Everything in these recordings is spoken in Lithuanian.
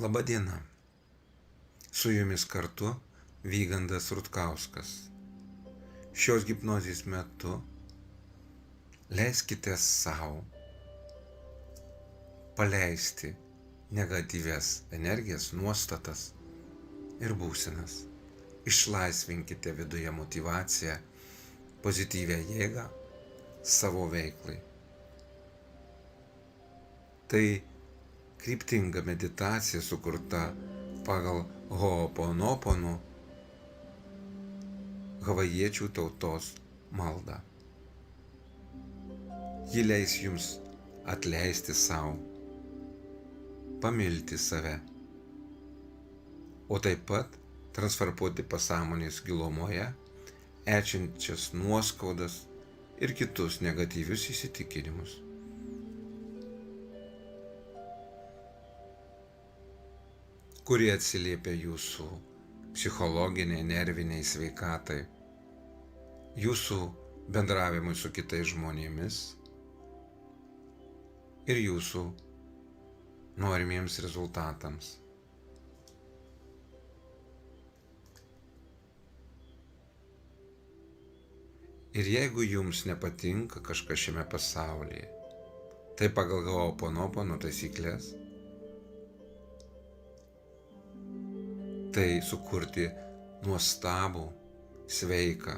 Labadiena. Su jumis kartu Vygandas Rutkauskas. Šios hipnozės metu leiskite savo paleisti negatyvias energijas, nuostatas ir būsenas. Išlaisvinkite viduje motyvaciją, pozityvią jėgą savo veiklai. Tai kryptinga meditacija sukurta pagal Ho'oponopono havajiečių tautos maldą. Ji leis jums atleisti savo, pamilti save, o taip pat transformuoti pasąmonės gilumoje esančias nuoskaudas ir kitus negatyvius įsitikinimus. Kurie atsiliepia jūsų psichologiniai, nerviniai sveikatai, jūsų bendravimui su kitais žmonėmis ir jūsų norimiems rezultatams. Ir jeigu jums nepatinka kažkas šiame pasaulyje, tai pagal Ho'oponopono taisyklės, tai sukurti nuostabų, sveiką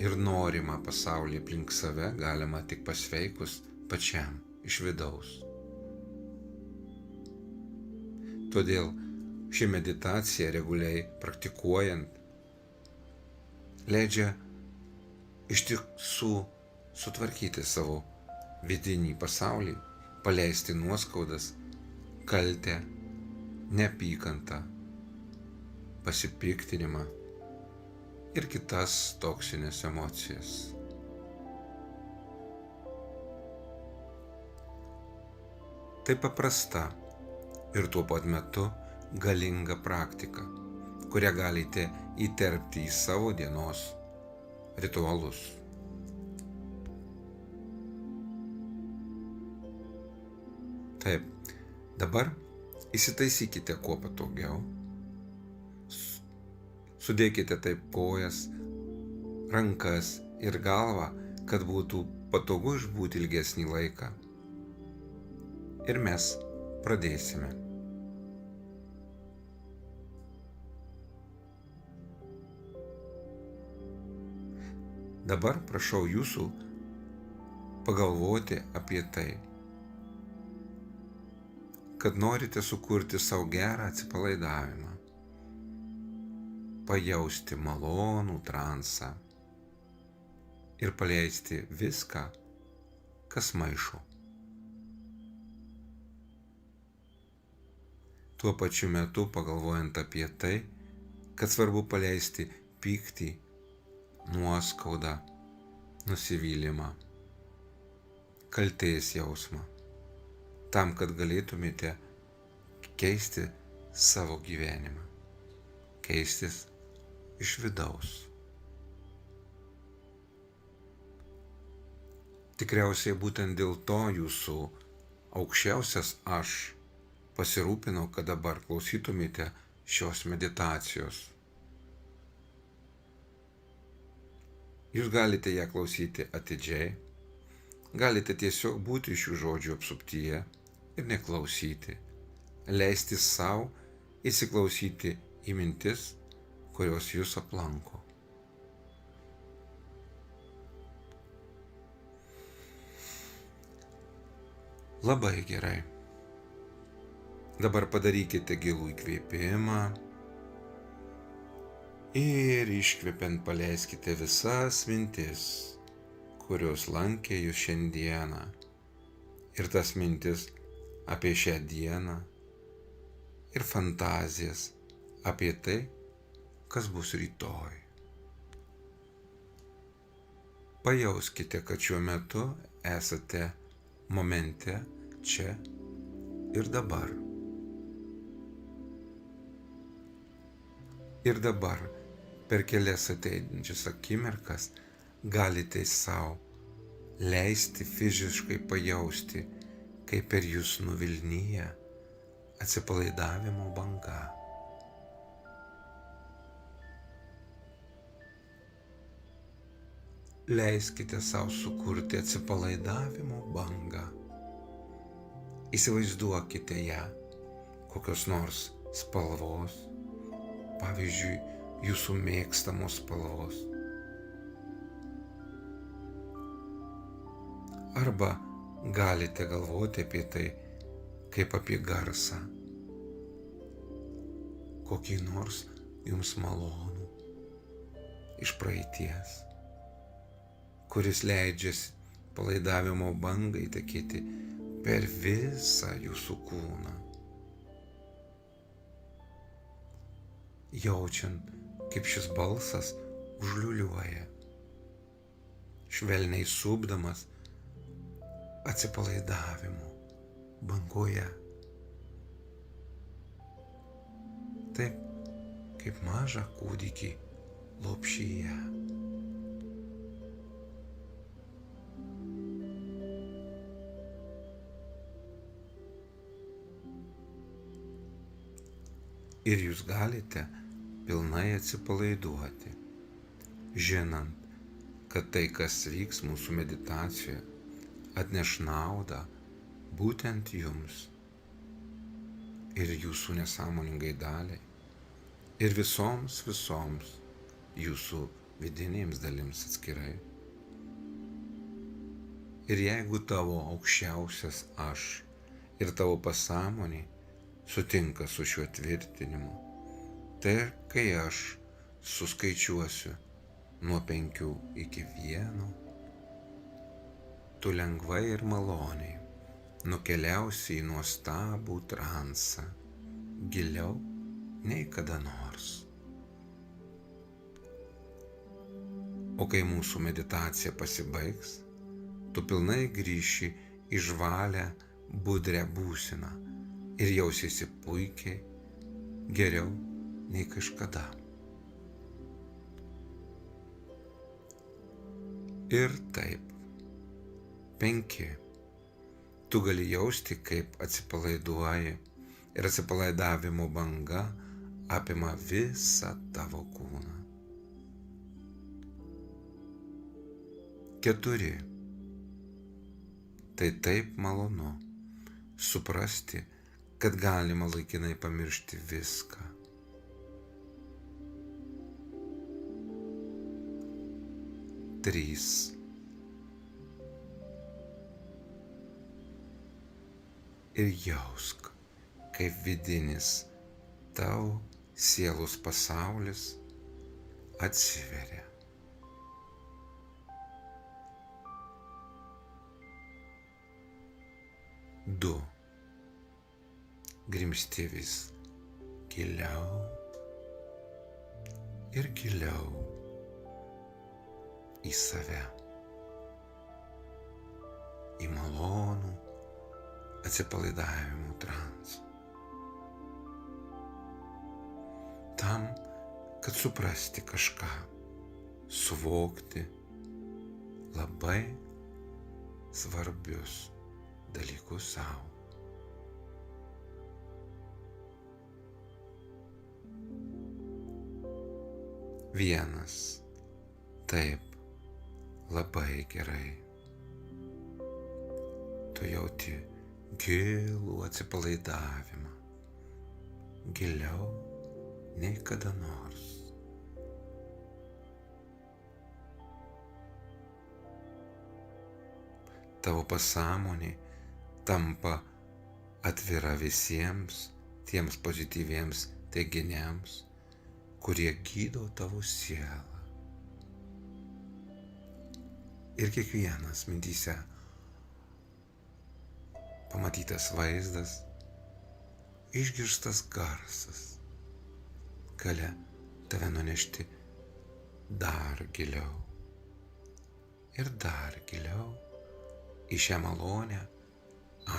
ir norimą pasaulį aplink save galima tik pasveikus pačiam iš vidaus. Todėl ši meditacija reguliariai praktikuojant leidžia iš tiesų sutvarkyti savo vidinį pasaulį, paleisti nuoskaudas, kaltę, neapykantą, pasipiktinimą ir kitas toksinės emocijas. Tai paprasta ir tuo pat metu galinga praktika, kurią galite įterpti į savo dienos ritualus. Taip, dabar įsitaisykite kuo patogiau. Sudėkite taip kojas, rankas ir galvą, kad būtų patogu išbūti ilgesnį laiką. Ir mes pradėsime. Dabar prašau jūsų pagalvoti apie tai, kad norite sukurti sau gerą atsipalaidavimą, pajausti malonų transą ir paleisti viską, kas maišo. Tuo pačiu metu pagalvojant apie tai, kad svarbu paleisti pyktį, nuoskaudą, nusivylimą, kaltės jausmą, tam, kad galėtumėte keisti savo gyvenimą, keistis iš vidaus. Tikriausiai būtent dėl to jūsų aukščiausias aš pasirūpino, kad dabar klausytumėte šios meditacijos. Jūs galite ją klausyti atidžiai, galite tiesiog būti šių žodžių apsuptyje ir neklausyti, leisti savo įsiklausyti į mintis, kurios jūs aplanko. Labai gerai. Dabar padarykite gilų įkvėpimą ir iškvepiant paleiskite visas mintis, kurios lankė jūs šiandieną, ir tas mintis apie šią dieną ir fantazijas apie tai, kas bus rytoj. Pajauskite, kad šiuo metu esate momente čia ir dabar. Ir dabar per kelias ateinančias akimirkas galite savo leisti fiziškai pajausti, kaip per jūs nuvilnyja atsipalaidavimo banga. Leiskite savo sukurti atsipalaidavimo bangą. Įsivaizduokite ją kokios nors spalvos, pavyzdžiui, jūsų mėgstamos spalvos. Arba galite galvoti apie tai kaip apie garsą, kokį nors jums malonų iš praeities, kuris leidžiasi palaidavimo bangai tekėti per visą jūsų kūną, jaučiant, kaip šis balsas užliuliuoja, švelniai supdamas atsipalaidavimo bangoje. Taip, kaip mažą kūdikį lopšyje. Ir jūs galite pilnai atsipalaiduoti, žinant, kad tai, kas vyks mūsų meditacijoje, atneš naudą būtent jums ir jūsų nesąmoningai daliai ir visoms jūsų vidinėms dalims atskirai. Ir jeigu tavo aukščiausias aš ir tavo pasąmonė sutinka su šiuo tvirtinimu, tai kai aš suskaičiuosiu nuo 5 iki 1, tu lengvai ir maloniai nukeliausi į nuostabų transą, giliau nei kada nors. O kai mūsų meditacija pasibaigs, tu pilnai grįši į žvalią, budrią būseną ir jausiesi puikiai, geriau nei kažkada. Ir taip, 5. Tu gali jausti, kaip atsipalaiduoji ir atsipalaidavimo banga apima visą tavo kūną. 4. Tai taip malonu suprasti, kad galima laikinai pamiršti viską. 3. Ir jausk, kaip vidinis tavo sielos pasaulis atsiveria. 2. Grimsti vis giliau ir giliau į save, į malonų atsipalaidavimo transą. Tam, kad suprasti kažką, suvokti labai svarbius dalykus savo. 1. Taip, labai gerai. Tu jauti gilų atsipalaidavimą, giliau nei kada nors. Tavo pasąmonė tampa atvira visiems tiems pozityviems teiginiams, kurie gydo tavo sielą. Ir kiekvienas mintyse pamatytas vaizdas, išgirstas garsas gali tave nunešti dar giliau ir dar giliau į šią malonę,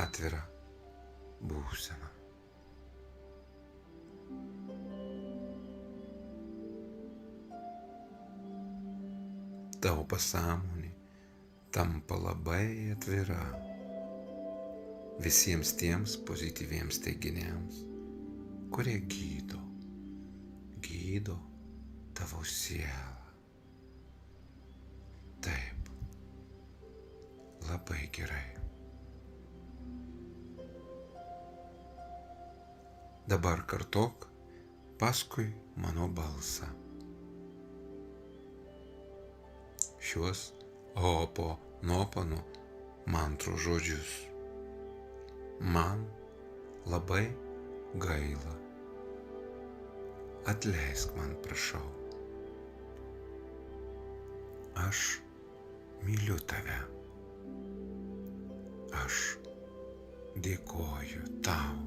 atvirą būseną. Tavo pasąmonė tampa labai atvira. visiems tiems pozityviems teiginiams, kurie gydo tavo sielą. Taip, labai gerai. Dabar kartok paskui mano balsą šiuos Ho'oponopono mantrų žodžius. Man labai gaila. Atleisk man, prašau. Aš myliu tave. Aš dėkoju tau.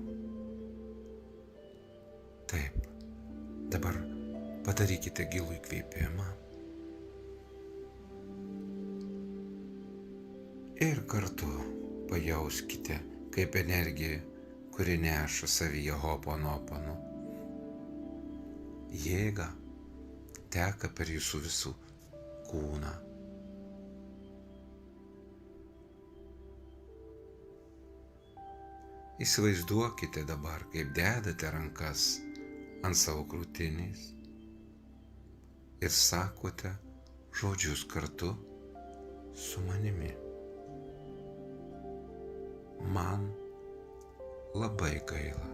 Taip, dabar padarykite gilų įkvėpimą ir kartu pajauskite, kaip energija, kuri neša savyje Ho'oponopono jėga, teka per jūsų visų kūną. Įsivaizduokite dabar, kaip dedate rankas ant savo krūtinės ir sakote žodžius kartu su manimi. Man labai gaila.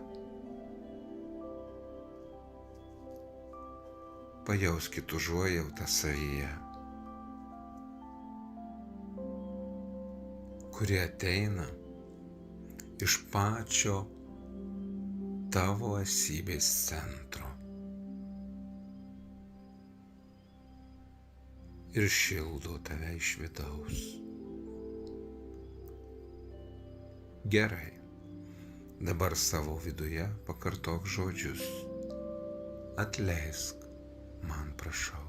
Pajauskit užuojautą savyje, kuri ateina iš pačio tavo esybės centro ir šildo tave iš vidaus. Gerai, dabar savo viduje pakartok žodžius. Atleisk man, prašau.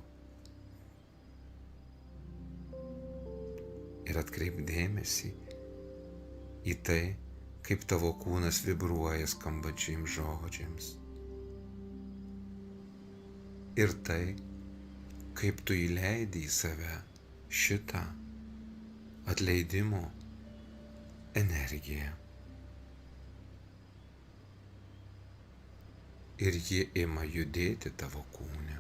Ir atkreip dėmesį į tai, kaip tavo kūnas vibruoja skambančiams žodžiams. Ir tai, kaip tu įleidi į save šitą atleidimo energiją. Ir ji ima judėti tavo kūne.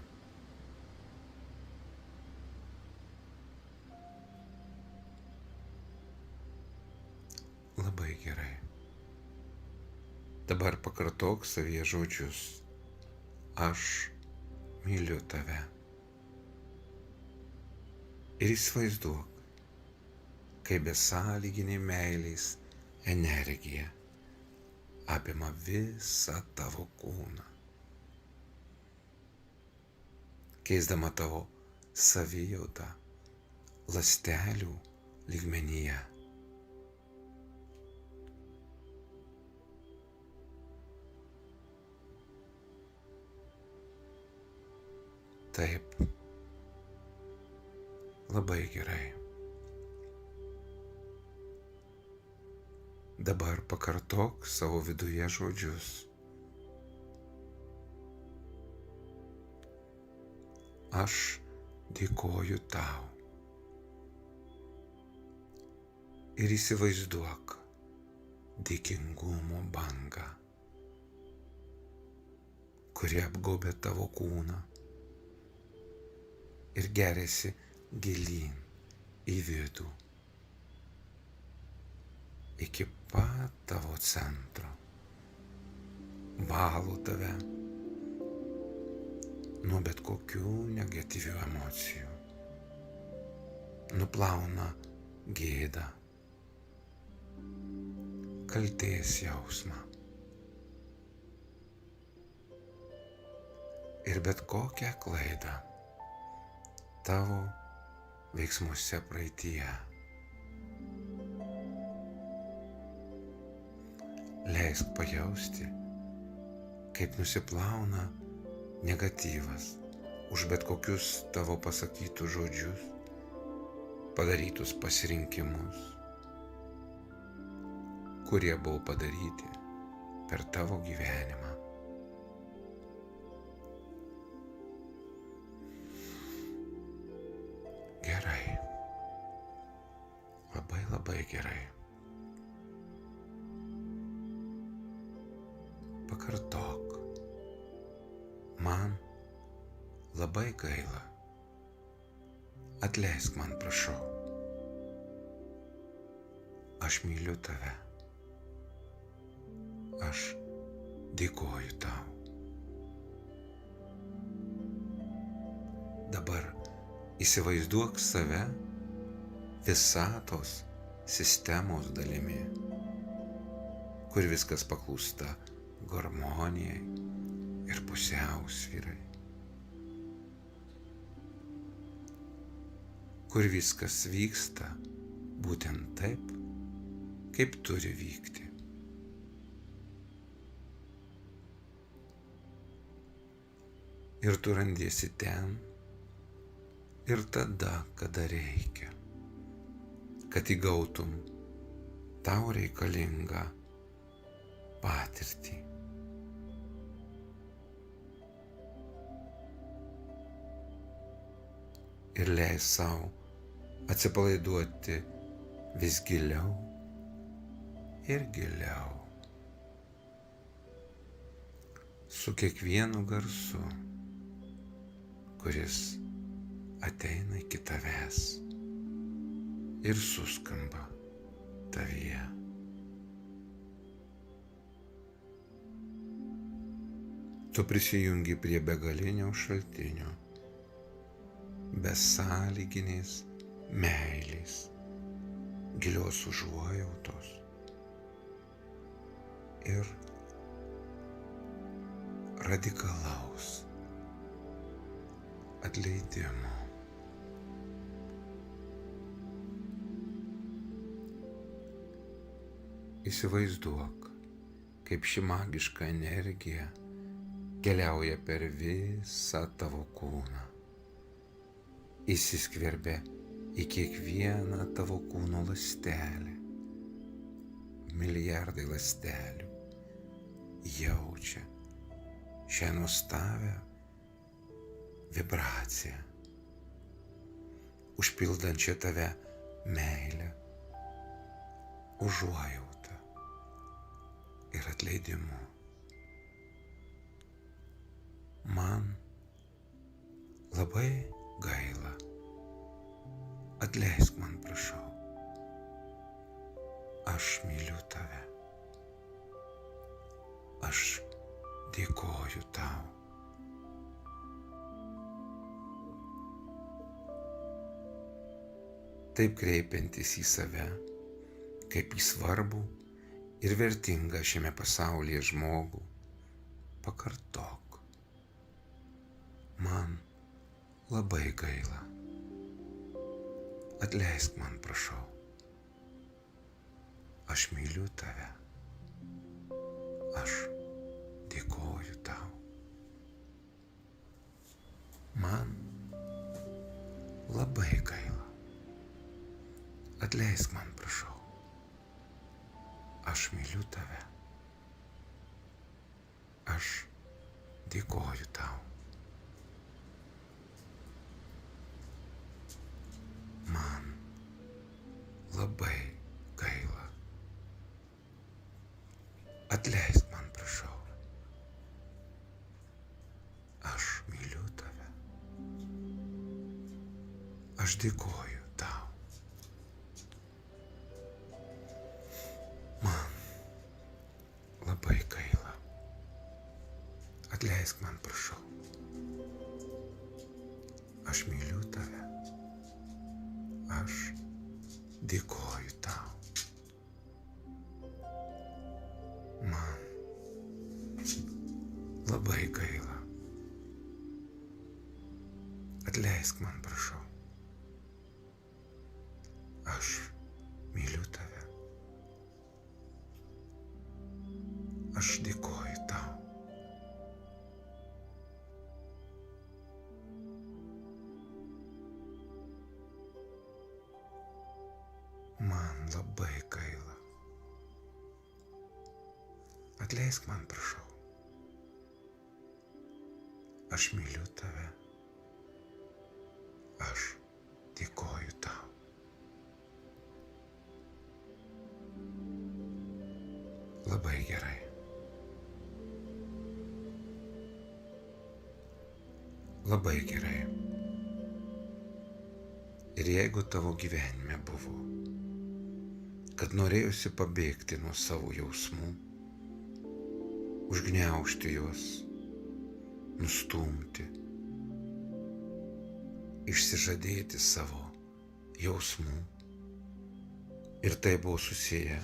Labai gerai. Dabar pakartok savyje žodžius. Aš myliu tave. Ir įsivaizduok, kaip besąlyginė meilės energija apima visą tavo kūną, keisdama tavo savijautą ląstelių lygmenyje. Taip, labai gerai. Dabar pakartok savo viduje žodžius. Aš dėkoju tau. Ir įsivaizduok dėkingumo bangą, kuri apgaubia tavo kūną ir geriasi gilyn į vidų, iki pat tavo centro, valo tave nuo bet kokių negatyvių emocijų, nuplauna gėdą, kaltės jausmą ir bet kokią klaidą tavo veiksmuose praeityje. Leisk pajausti, kaip nusiplauna negatyvas už bet kokius tavo pasakytus žodžius, padarytus pasirinkimus, kurie buvo padaryti per tavo gyvenimą. Gerai. Labai gerai. pakartok. Man labai gaila. Atleisk man, prašau. Aš myliu tave. Aš dėkoju tau. Dabar įsivaizduok save visatos sistemos dalimi, kur viskas paklūsta harmonijai ir pusiausvyrai, kur viskas vyksta būtent taip, kaip turi vykti. Ir tu randiesi ten ir tada, kada reikia, kad įgautum tau reikalingą patirtį. Ir leis sau atsipalaiduoti vis giliau ir giliau. Su kiekvienu garsu, kuris ateina iki tavęs ir suskamba tavyje. Tu prisijungi prie begalinio šaltinio, besąlyginės meilės, gilios užuojautos ir radikalaus atleidimo. Įsivaizduok, kaip ši magiška energija keliauja per visą tavo kūną, įsiskverbia į kiekvieną tavo kūno ląstelę. Milijardai ląstelių jaučia šią nuostabią vibraciją, užpildančią tave meilę, užuojautą ir atleidimu. Man labai gaila. Atleisk man, prašau. Aš myliu tave. Aš dėkoju tau. Taip kreipiantis į save, kaip į svarbų ir vertingą šiame pasaulyje žmogų, pakartok. Man labai gaila. Atleisk man, prašau. Aš myliu tave. Aš dėkoju tau. Man labai gaila. Atleisk man, prašau. Aš myliu tave. Aš dėkoju tau. Man labai gaila. Atleisk man, prašau. Aš myliu tave. Aš dėkoju tau. Man labai gaila. Atleisk man, prašau. Aš myliu tave. Aš dėkoju tau. Man labai gaila. Atleisk man, prašau. Aš myliu tave. Aš dėkoju tau. Man labai gaila. Atleisk man, prašau. Aš myliu tave. Aš dėkoju tau. Labai gerai. Labai gerai. Ir jeigu tavo gyvenime buvo, kad norėjusi pabėgti nuo savo jausmų, užgniaužti juos, nustumti, išsižadėti savo jausmų, ir tai buvo susiję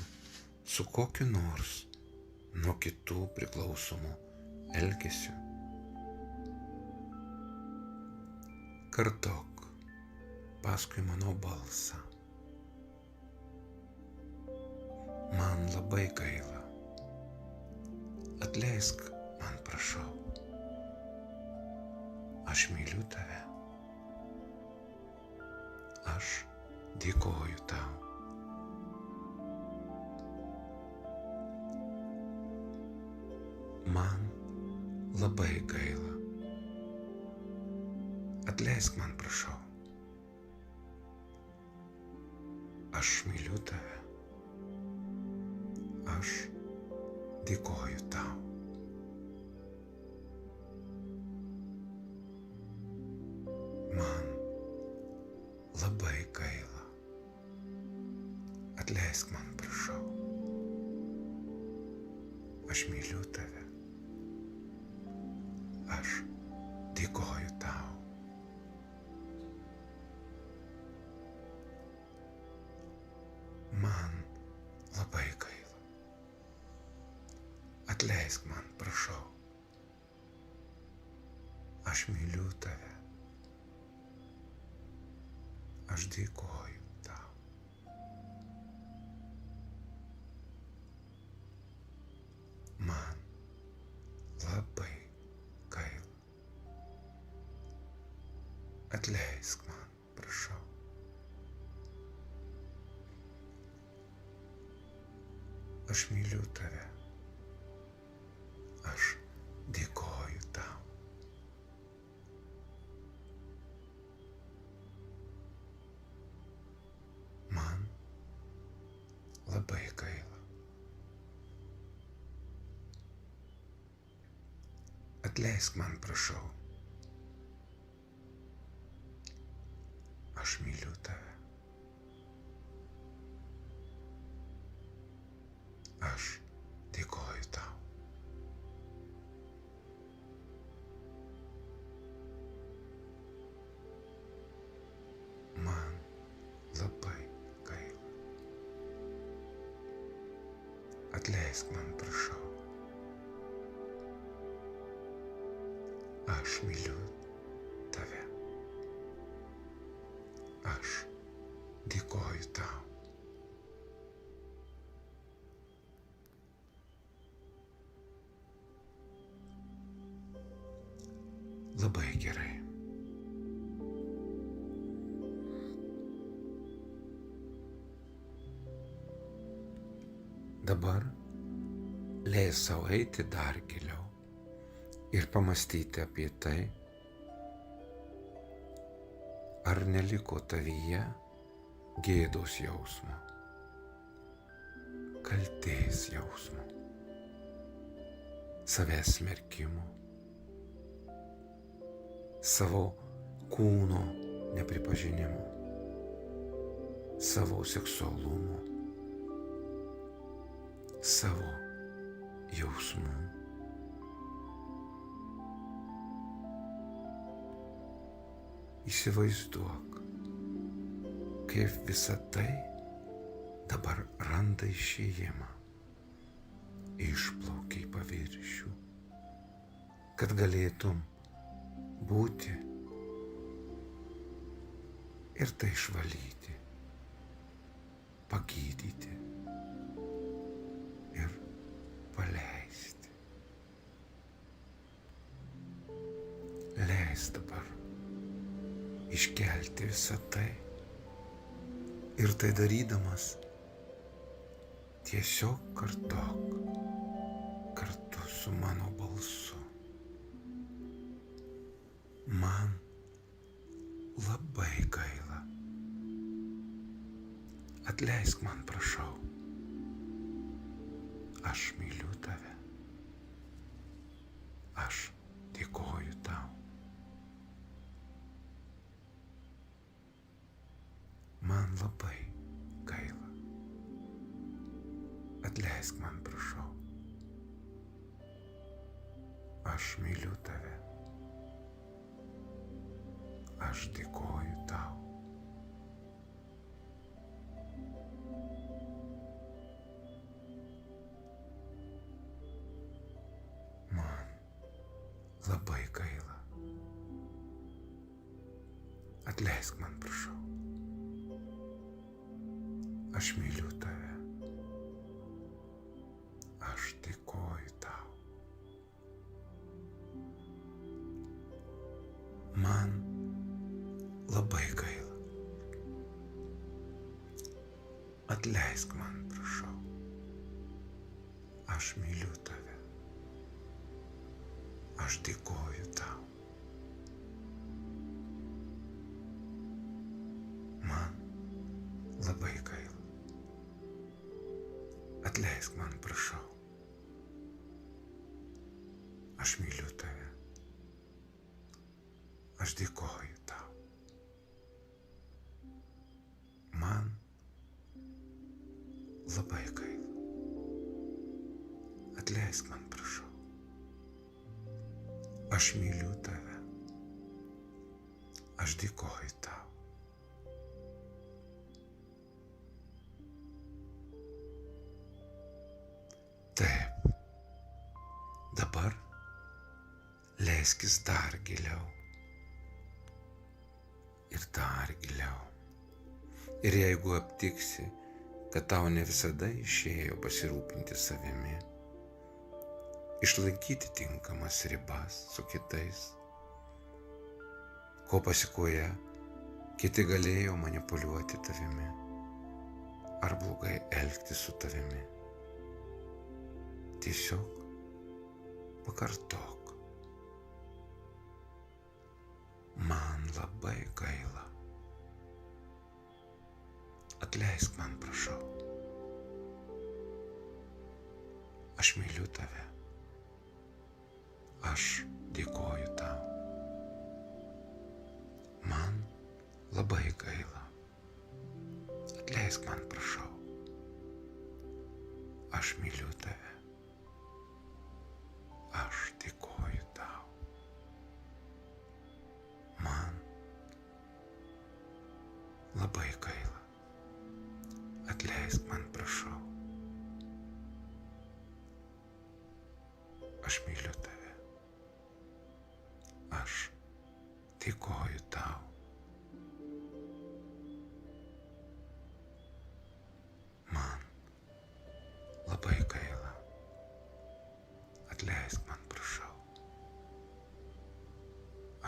su kokiu nors nuo kitų priklausomu elgesiu, kartok paskui mano balsą. Man labai gaila. Atleisk man, prašau. Aš myliu tave. Aš dėkoju tau. Man labai gaila. Atleisk man, prašau. Aš myliu tave. Aš dėkoju tau. Man labai gaila. Atleisk man, prašau. Aš myliu tave. Aš dėkoju tau. Man labai gaila. Atleisk man, prašau. Aš myliu tave. Aš dėkoju tau. Man labai gaila. Atleisk man, prašau. Aš myliu tave. Aš dėkoju tau. Man labai gaila. Atleisk man, prašau. Aš myliu tave. Aš dėkoju tau. Man labai gaila. Atleisk man, prašau. Aš myliu tave. Aš dėkoju tau. Labai gerai. Dabar leis savo eiti dar giliau ir pamastyti apie tai, ar neliko tavyje gėdos jausmo, kaltės jausmo, savęs smerkimo, savo kūno nepripažinimo, savo seksualumo, savo jausmų. Įsivaizduok, kaip visa tai dabar randa išėjimą, išplaukia į paviršių, kad galėtum būti ir tai išvalyti, pagydyti ir paleisti. Leis dabar iškelti visą tai ir tai darydamas tiesiog kartok kartu su mano balsu. Man labai gaila. Atleisk man, prašau. Aš myliu tave. Aš dėkoju tau. Man labai gaila. Atleisk man, prašau. Aš myliu tave. Aš dėkoju tau. Man labai gaila. Atleisk man, prašau. Aš myliu tave. Aš dėkoju tau. Man labai gaila. Atleisk man, prašau. Aš myliu tave. Aš dėkoju tau. Man labai gaila. Atleisk man, prašau. Aš myliu tave. Aš dėkoju tau. Man labai gaila. Atleisk man, prašau. Aš myliu tave. Aš dėkoju tau. Taip. Dabar leiskis dar giliau. Ir dar giliau. Ir jeigu aptiksi, kad tau ne visada išėjo pasirūpinti savimi, išlaikyti tinkamas ribas su kitais, ko pasikoje kiti galėjo manipuliuoti tavimi ar blogai elgtis su tavimi, tiesiog pakartok. Man labai gaila. Atleisk man, prašau. Aš myliu tave. Aš dėkoju tau. Man labai gaila. Atleisk man, prašau. Aš myliu tave. Aš dėkoju tau. Man labai gaila. Atleisk man, prašau. Aš myliu tave. Aš dėkoju tau. Man labai gaila. Atleisk man, prašau.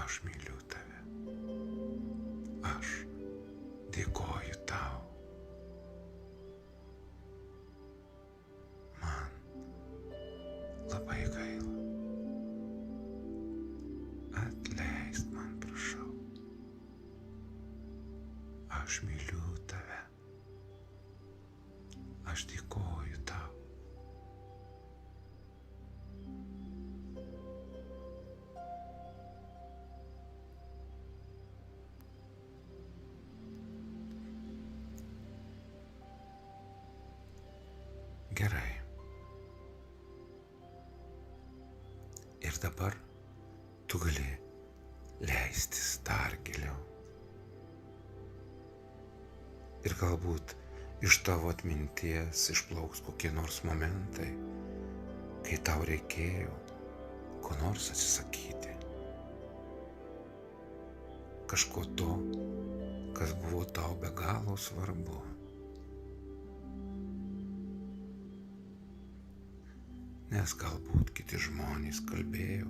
Aš myliu tave. Aš dėkoju tau. Man labai gaila. Atleisk man, prašau. Aš myliu tave. Aš dėkoju tau. Gerai. Ir dabar tu gali leistis dar giliau. Ir galbūt iš tavo atminties išplauks kokie nors momentai, kai tau reikėjo ko nors atsisakyti. Kažko to, kas buvo tau be galo svarbu. Nes galbūt kiti žmonės kalbėjo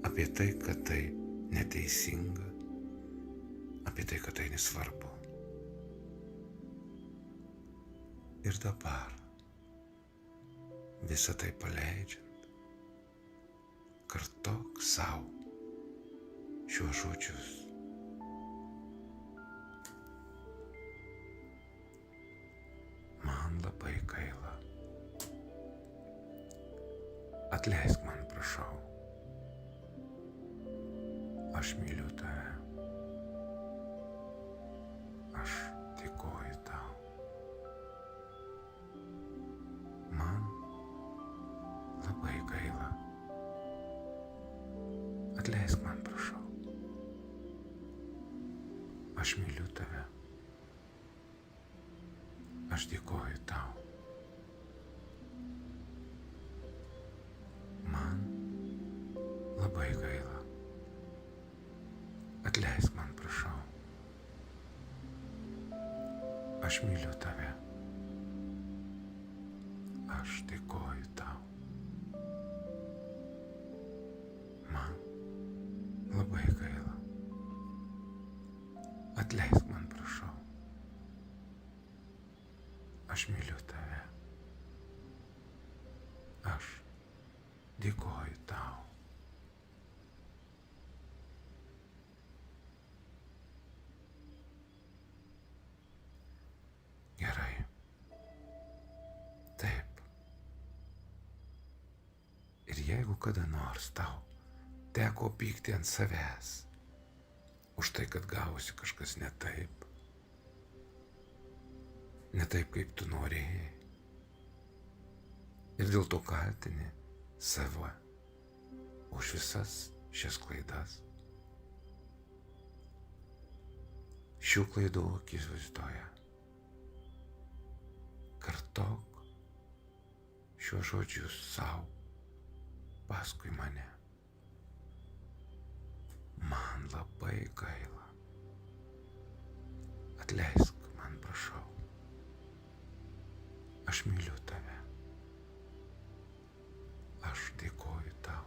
apie tai, kad tai neteisinga, apie tai, kad tai nesvarbu. Ir dabar, visą tai paleidžiant, kartok sau šiuos žodžius. Man labai gaila. Atleisk man, prašau. Aš myliu tave. Aš Aš myliu tave. Aš dėkoju tau. Man labai gaila. Atleisk man, prašau. Aš myliu tave. Aš dėkoju tau. Man labai gaila. Atleisk man, prašau. Aš myliu tave. Aš dėkoju tau. Gerai. Taip. Ir jeigu kada nors tau teko pykti ant savęs už tai, kad gavosi kažkas ne taip, kaip tu norėjai, ir dėl to kaltini save už visas šias klaidas, šių klaidų akivaizdoje kartok šiuos žodžius savo paskui mane. Man labai gaila. Atleisk man, prašau. Aš myliu tave. Aš dėkoju tau.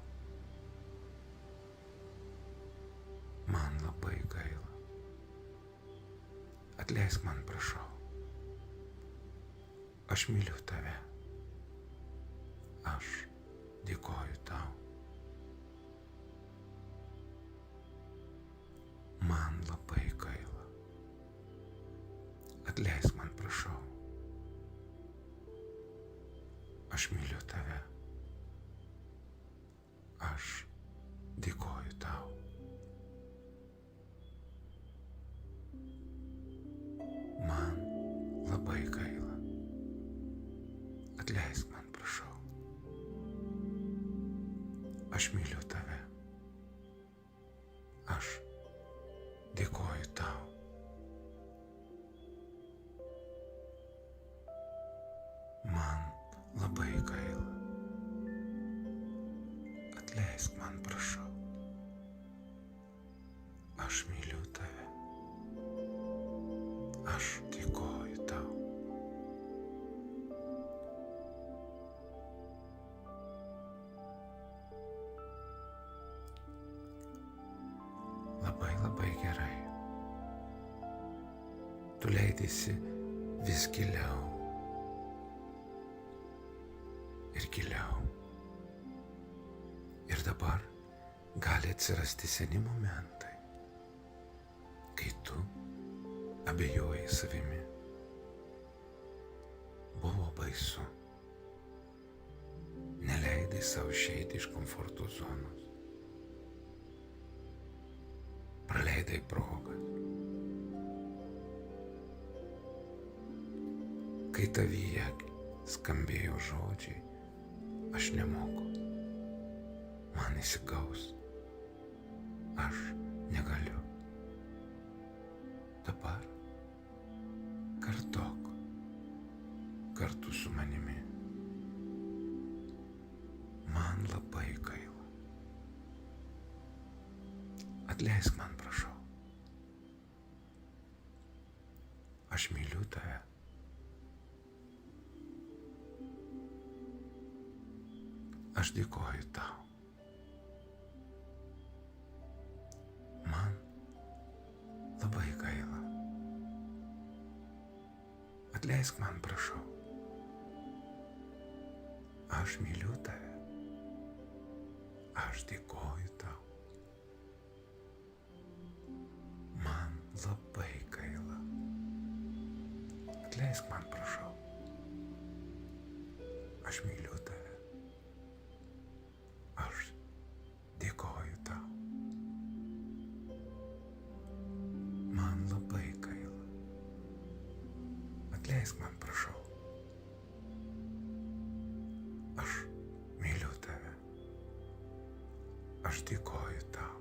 Man labai gaila. Atleisk man, prašau. Aš myliu tave. Aš dėkoju tau. Man labai gaila. Atleisk man, prašau. Aš myliu tave. Aš dėkoju tau. Man labai gaila. Atleisk man, prašau. Aš myliu tave. Aš dėkoju tau. Man labai gaila. Atleisk man, prašau. Aš myliu tave. Aš dėkoju tau. Labai gerai. Tu leidiesi vis giliau ir giliau. Ir dabar gali atsirasti seni momentai, kai tu abejojai savimi. Buvo baisu. Neleidai savo išeiti iš komforto zonos. Praleidai progas. Kai tavyje skambėjo žodžiai, aš nemoku, man įsigaus, aš negaliu. Dabar kartok kartu su manimi. Man labai gaila. Atleisk man, prašau. Aš myliu tave. Aš dėkoju tau. Man labai gaila. Atleisk man, prašau. Aš myliu tave. Aš dėkoju tau. Man labai gaila. Atleisk man, prašau. Aš myliu tave. Aš dėkoju tau. Man labai gaila. Atleisk man, prašau. Aš myliu tave. Aš dėkoju tau.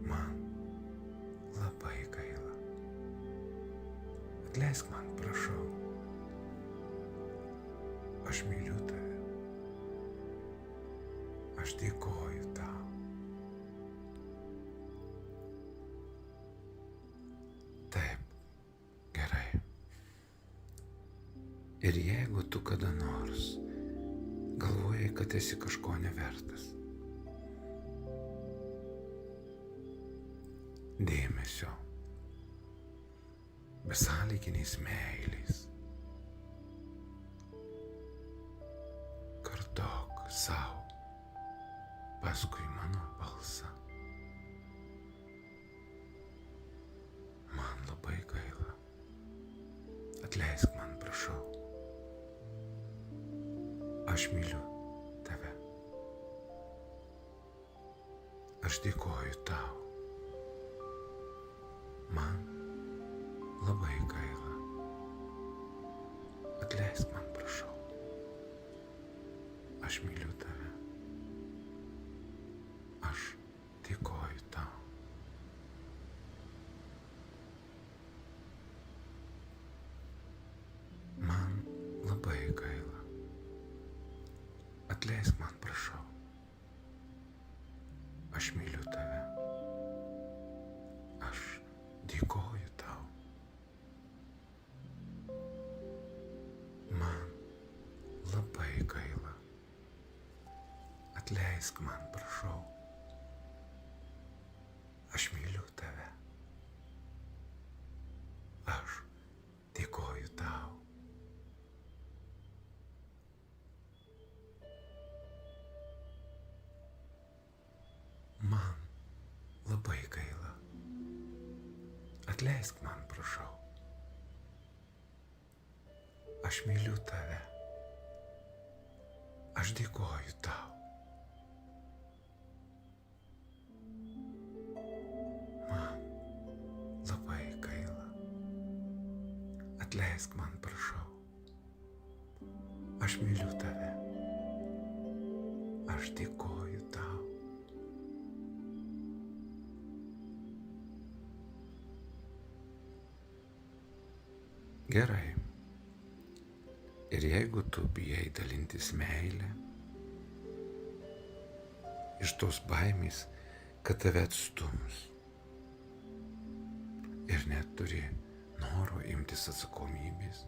Man atleisk man, prašau. Aš myliu tave. Aš dėkoju tau. Taip, gerai. Ir jeigu tu kada nors galvojai, kad esi kažko nevertas, dėmesio, besąlyginiais meilės, kartok sau paskui mano balsą. Man labai gaila. Atleisk man, prašau. Aš myliu tave. Aš dėkoju tau. Man labai gaila. Atleisk man, prašau. Aš myliu tave. Aš dėkoju tau. Man labai gaila. Atleisk man, prašau. Aš myliu tave. Aš dėkoju tau. Man labai gaila. Atleisk man, prašau. Aš myliu tave. Aš dėkoju tau. Man labai gaila. Atleisk man, prašau. Aš myliu tave. Aš dėkoju tau. Man labai gaila. Atleisk man, prašau. Aš myliu tave. Aš dėkoju tau. Gerai. Ir jeigu tu bijai dalintis meilę, iš tos baimės, kad tave atstums, ir net turi noro imtis atsakomybės,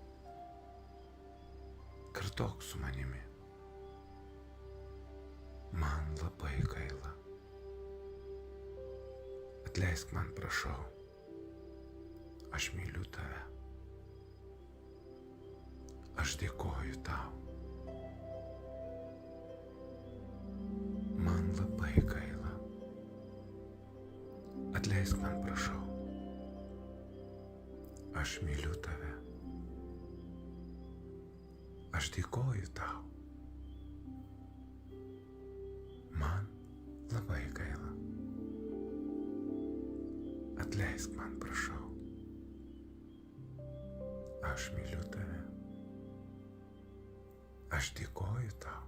kartok su manimi. Man labai gaila. Atleisk man, prašau. Aš myliu tave. Aš dėkoju tau. Man labai gaila. Atleisk man, prašau. Aš myliu tave. Aš dėkoju tau. Man labai gaila. Atleisk man, prašau. Aš myliu tave. Aš dėkoju tau.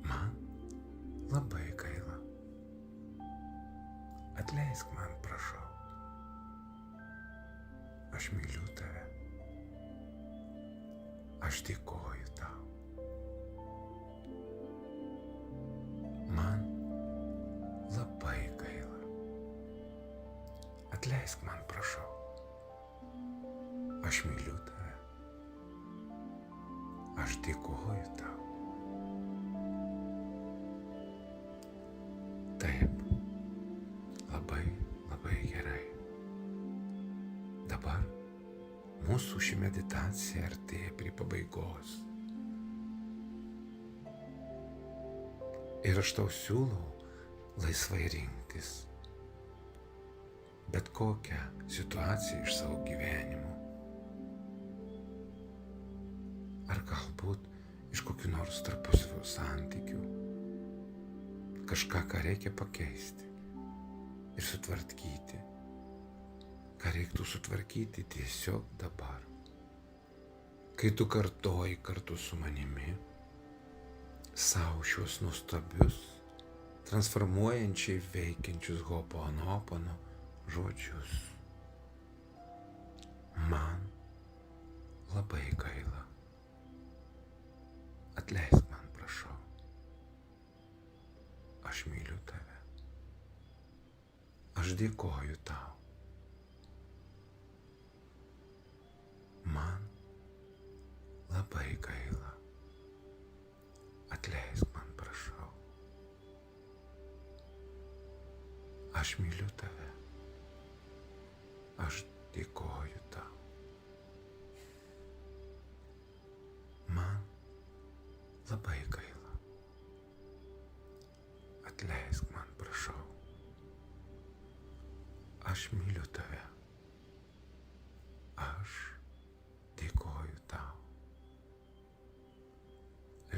Man labai gaila. Atleisk man, prašau. Aš myliu tave. Aš dėkoju tau. Man labai gaila. Atleisk man, prašau. Aš myliu tave. Aš dėkoju tau. Taip, labai, labai gerai. Dabar mūsų ši meditacija artėja prie pabaigos. Ir aš tau siūlau laisvai rinktis bet kokią situaciją iš savo gyvenimo. Ar galbūt iš kokių nors tarpusavio santykių. Kažką, ką reikia pakeisti ir sutvarkyti. Ką reiktų sutvarkyti tiesiog dabar. Kai tu kartoji kartu su manimi savo šios nuostabius, transformuojančiai veikiančius Ho'oponopono žodžius. Man labai gaila. Atleisk man, prašau. Aš myliu tave. Aš dėkoju tau. Man labai gaila. Atleisk man, prašau. Aš myliu tave. Aš dėkoju tau. Man labai gaila. Atleisk man, prašau. Aš myliu tave. Aš dėkoju tau.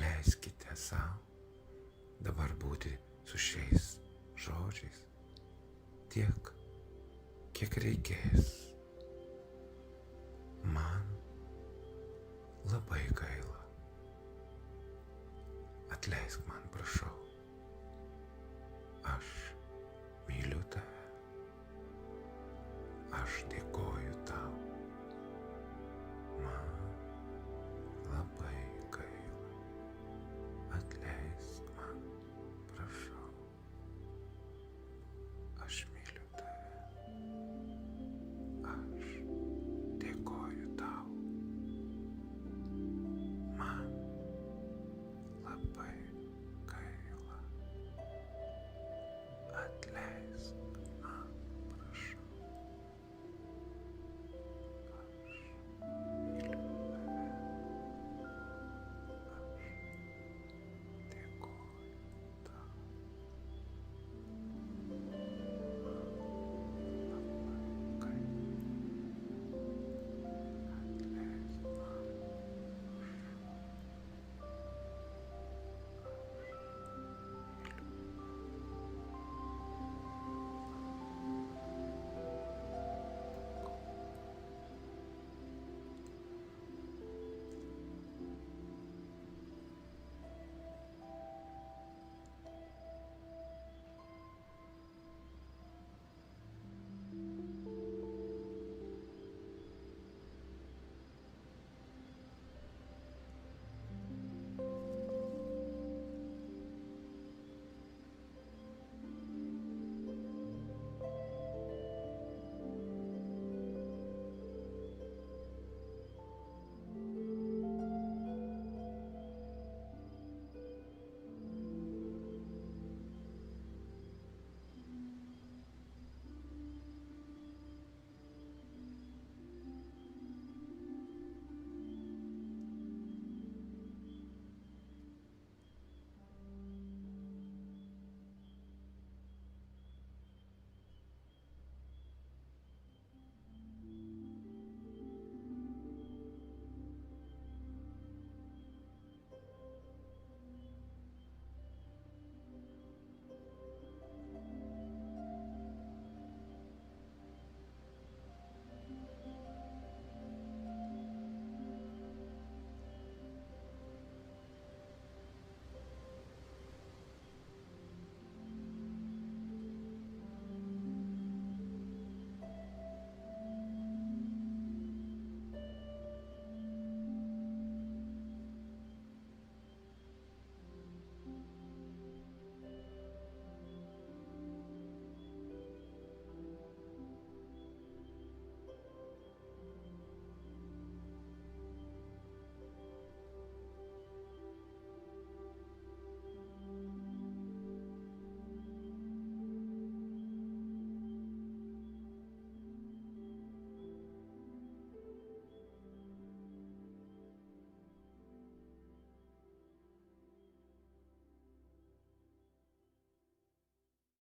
Leiskite savo dabar būti su šiais žodžiais tiek, kiek reikės. Man labai gaila. Atleisk man, prašau. Aš myliu tave. Aš dėkoju.